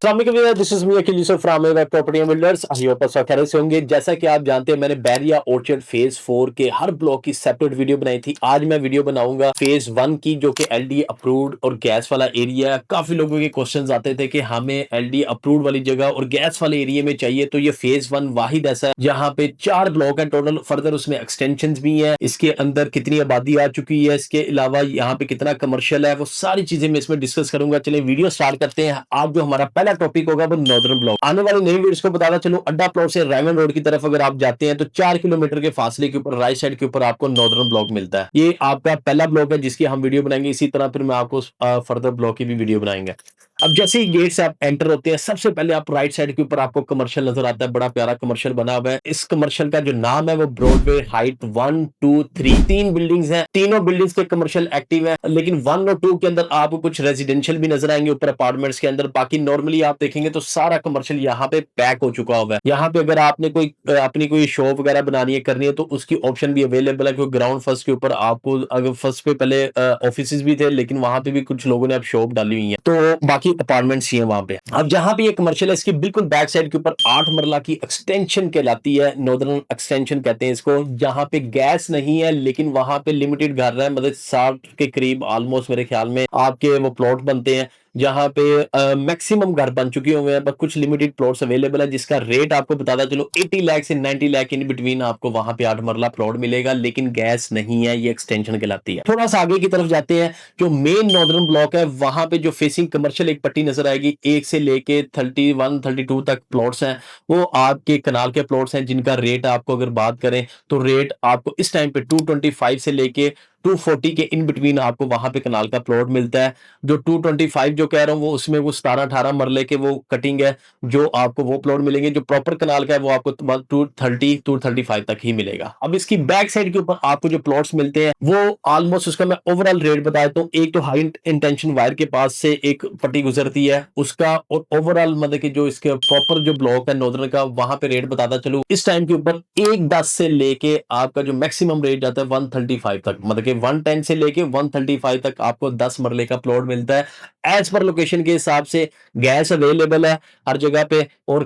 This is me Akhil Yusuf from web property and builders. I hope आप सब खैरियत से होंगे। जैसा कि आप जानते हैं, मैंने बैरिया ऑर्चर्ड फेज 4 के हर ब्लॉक की सेपरेट वीडियो बनाई थी। आज मैं वीडियो बनाऊंगा फेज 1 की, जो कि एलडी अप्रूव्ड और गैस वाला एरिया है। काफी लोगों के क्वेश्चंस आते थे कि हमें एलडी अप्रूव्ड वाली जगह और गैस वाले एरिया में चाहिए, तो ये फेज 1 वाहिद ऐसा है जहां पे 4 ब्लॉक है टोटल। फर्दर उसमें एक्सटेंशन भी है, इसके अंदर कितनी आबादी आ चुकी है, इसके अलावा यहाँ पे कितना कमर्शियल है, वो सारी चीजें मैं इसमें डिस्कस करूंगा। चलिए वीडियो स्टार्ट करते हैं। आज जो हमारा पहला टॉपिक होगा वो नॉर्दर्न ब्लॉक। आने वाली नई वीडियोस को बताना चलूं, अड्डा प्लॉट से रायमन रोड की तरफ अगर आप जाते हैं तो 4 किलोमीटर के फासले के ऊपर राइट साइड के ऊपर आपको नॉर्दर्न ब्लॉक मिलता है। ये आपका पहला ब्लॉक है जिसकी हम वीडियो बनाएंगे। इसी तरह फिर मैं आपको फर्दर ब्लॉक की भी वीडियो बनाएंगे। अब जैसे ही गेट से आप एंटर होते हैं, सबसे पहले आप राइट साइड के ऊपर आपको कमर्शियल नजर आता है। बड़ा प्यारा कमर्शियल बना हुआ है। इस कमर्शियल का जो नाम है वो ब्रॉडवे हाइट 1 2 3 तीन बिल्डिंग्स हैं। तीनों बिल्डिंग्स के कमर्शियल एक्टिव है, लेकिन 1 और 2 के अंदर आपको कुछ रेजिडेंशियल भी नजर आएंगे ऊपर अपार्टमेंट्स के अंदर। बाकी नॉर्मली आप देखेंगे तो सारा कमर्शियल यहाँ पे पैक हो चुका हुआ है। यहाँ पे अगर आपने कोई अपनी कोई शॉप वगैरह बनानी है, करनी है, तो उसकी ऑप्शन भी अवेलेबल है। क्योंकि ग्राउंड फर्स्ट के ऊपर आपको, अगर फर्स्ट पे पहले ऑफिस भी थे, लेकिन वहां पे भी कुछ लोगों ने अब शॉप डाली हुई है, तो बाकी अपार्टमेंट्स ही है वहां पे। अब जहां पे ये कमर्शियल है, इसकी बिल्कुल बैक साइड के ऊपर 8 मरला की एक्सटेंशन कहलाती है। नॉर्दर्न एक्सटेंशन कहते हैं इसको। जहां पे गैस नहीं है, लेकिन वहां पे लिमिटेड घर है, मतलब 60 के करीब ऑलमोस्ट मेरे ख्याल में आपके वो प्लॉट बनते हैं, जहां पे मैक्सिमम घर बन चुके हुए हैं, पर कुछ लिमिटेड प्लॉट्स अवेलेबल है, जिसका रेट आपको बताता चलो 80 लाख से 90 लाख इन बिटवीन आपको वहां पे 8 मरला प्लॉट मिलेगा। लेकिन गैस नहीं है, ये एक्सटेंशन कहलाती है। थोड़ा सा आगे की तरफ जाते हैं, जो मेन नॉर्दर्न ब्लॉक है, वहां पे जो फेसिंग कमर्शियल एक पट्टी नजर आएगी, 1 से लेके 31 32 तक प्लॉट्स हैं। वो आपके कनाल के प्लॉट्स हैं, जिनका रेट आपको अगर बात करें तो रेट आपको इस टाइम पे 225 से लेके 240 के इन बिटवीन आपको वहां पे कनाल का प्लॉट मिलता है। जो 225 जो कह रहा हूं, वो उसमें वो 17-18 मरले के वो कटिंग है, जो आपको वो प्लॉट मिलेंगे। जो प्रॉपर कनाल का है वो आपको 235 तक ही मिलेगा। अब इसकी बैक साइड के ऊपर आपको जो प्लॉट्स मिलते हैं, वो ऑलमोस्ट, उसका मैं ओवरऑल रेट बता देता हूँ। एक तो हाई इंटेंशन वायर के पास से एक पट्टी गुजरती है उसका, और ओवरऑल मतलब कि जो इसके प्रॉपर जो ब्लॉक है नॉर्दर्न का, वहां पे रेट बताता चलूं इस टाइम के ऊपर 110 से लेके आपका जो मैक्सिमम रेट जाता है 135 तक, मतलब कि 110 से लेके 135 तक आपको 10 मरले का प्लॉट मिलता है। एज पर लोकेशन के हिसाब से गैस अवेलेबल है हर जगह पे, और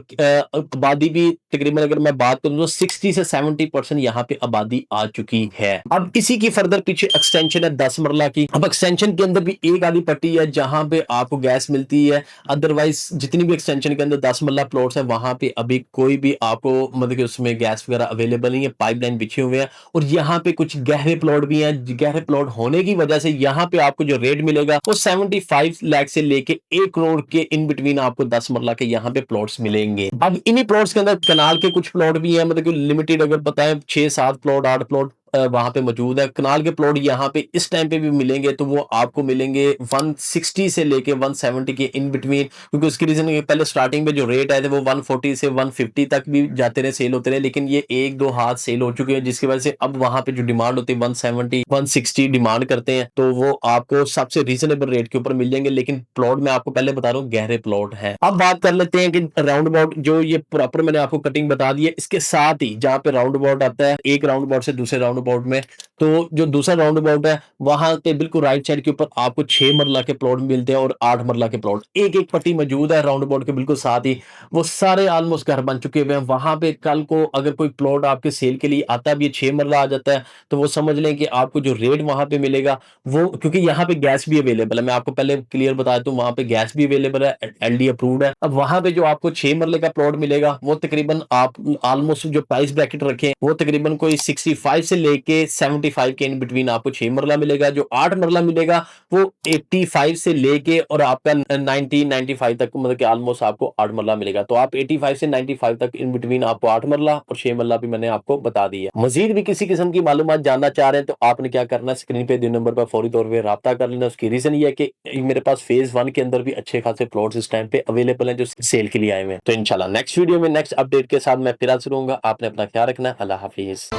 आबादी भी तकरीबन अगर मैं बात करूं तो 60 से 70% यहाँ पे आबादी आ चुकी है। अब इसी की फर्दर पीछे एक्सटेंशन है 10 मरला की। अब एक्सटेंशन के अंदर भी एक आधी पट्टी है जहां पे आपको गैस मिलती है। अदरवाइज जितनी भी एक्सटेंशन के अंदर 10 मरला प्लॉट्स है, वहां पे अभी कोई भी आपको मतलब कि उसमें गैस वगैरह अवेलेबल नहीं है। पाइपलाइन बिछे हुए हैं, और यहाँ पे कुछ गहरे प्लॉट भी हैं। गहरे प्लॉट होने की वजह से यहाँ पे आपको जो रेट मिलेगा वो 75 लाख से लेके 1 करोड़ के इन बिटवीन आपको 10 मरला के यहाँ पे प्लॉट्स मिलेंगे। अब इन्हीं प्लॉट्स के अंदर कनाल के कुछ प्लॉट भी हैं, मतलब कि लिमिटेड अगर बताएं 6-7 प्लॉट 8 प्लॉट वहां पे मौजूद है। कनाल के प्लॉट यहाँ पे इस टाइम पे भी मिलेंगे, तो वो आपको मिलेंगे 160 से लेके 170 के इन बिटवीन। क्योंकि उसकी रीजन पहले स्टार्टिंग में जो रेट आए थे वो 140 से 150 तक भी जाते रहे, सेल होते रहे, लेकिन ये 1-2 हाथ सेल हो चुके हैं, जिसकी वजह से अब वहां पे जो डिमांड होती है 170 160 डिमांड करते हैं, तो वो आपको सबसे रीजनेबल रेट के ऊपर मिल जाएंगे। लेकिन प्लॉट मैं आपको पहले बता रहा हूँ गहरे प्लॉट है। अब बात कर लेते हैं कि राउंड अबाउट जो ये प्रॉपर मैंने आपको कटिंग बता दी है, इसके साथ ही जहां पे राउंड अबाउट आता है, एक राउंड अबाउट से दूसरे राउंड अबाउट में, तो जो दूसरा राउंड अबाउट है वहां के बिल्कुल राइट साइड के ऊपर आपको 6 मरला के प्लॉट मिलते हैं और 8 मरला के प्लॉट। एक एक पट्टी मौजूद है राउंड अबाउट के बिल्कुल साथ ही। वो सारे ऑलमोस्ट घर बन चुके हुए हैं। वहां पे कल को अगर कोई प्लॉट आपके सेल के लिए आता भी है, 6 मरला आ जाता है, तो वो समझ लें कि आपको जो रेट वहां पे मिलेगा वो, क्योंकि यहाँ पे गैस भी अवेलेबल है, मैं आपको पहले क्लियर बता दूं, वहां पे गैस भी अवेलेबल है, एलडी अप्रूव्ड है। अब वहां पे जो आपको 6 मरले का प्लॉट मिलेगा, वो तकरीबन आप ऑलमोस्ट जो प्राइस ब्रैकेट रखे वो तकरीबन कोई 65 से लेके 75 के इन बिटवीन आपको 6 मरला मिलेगा। जो 8 मरला मिलेगा वो 85 से लेके और आपका 95 तक, मतलब कि ऑलमोस्ट आपको 8 मरला मिलेगा। तो आप 85 से 95 तक इन बिटवीन आपको 8 मरला और 6 मरला भी मैंने आपको बता दिया। मजीद भी किसी किस्म की मालूमात जानना चाह रहे हैं तो आपने क्या करना है, स्क्रीन पे दिए नंबर पर फौरी तौर पर राब्ता कर लेना। उसकी रीजन ये है कि मेरे पास फेज 1 के अंदर भी अच्छे खासे प्लॉट्स इस टाइम पे अवेलेबल हैं जो सेल के लिए आए हुए हैं। तो इंशाल्लाह नेक्स्ट वीडियो में नेक्स्ट अपडेट के साथ मैं फिर हाजिर होऊंगा। आपने अपना ख्याल रखना है। अल्लाह हाफिज।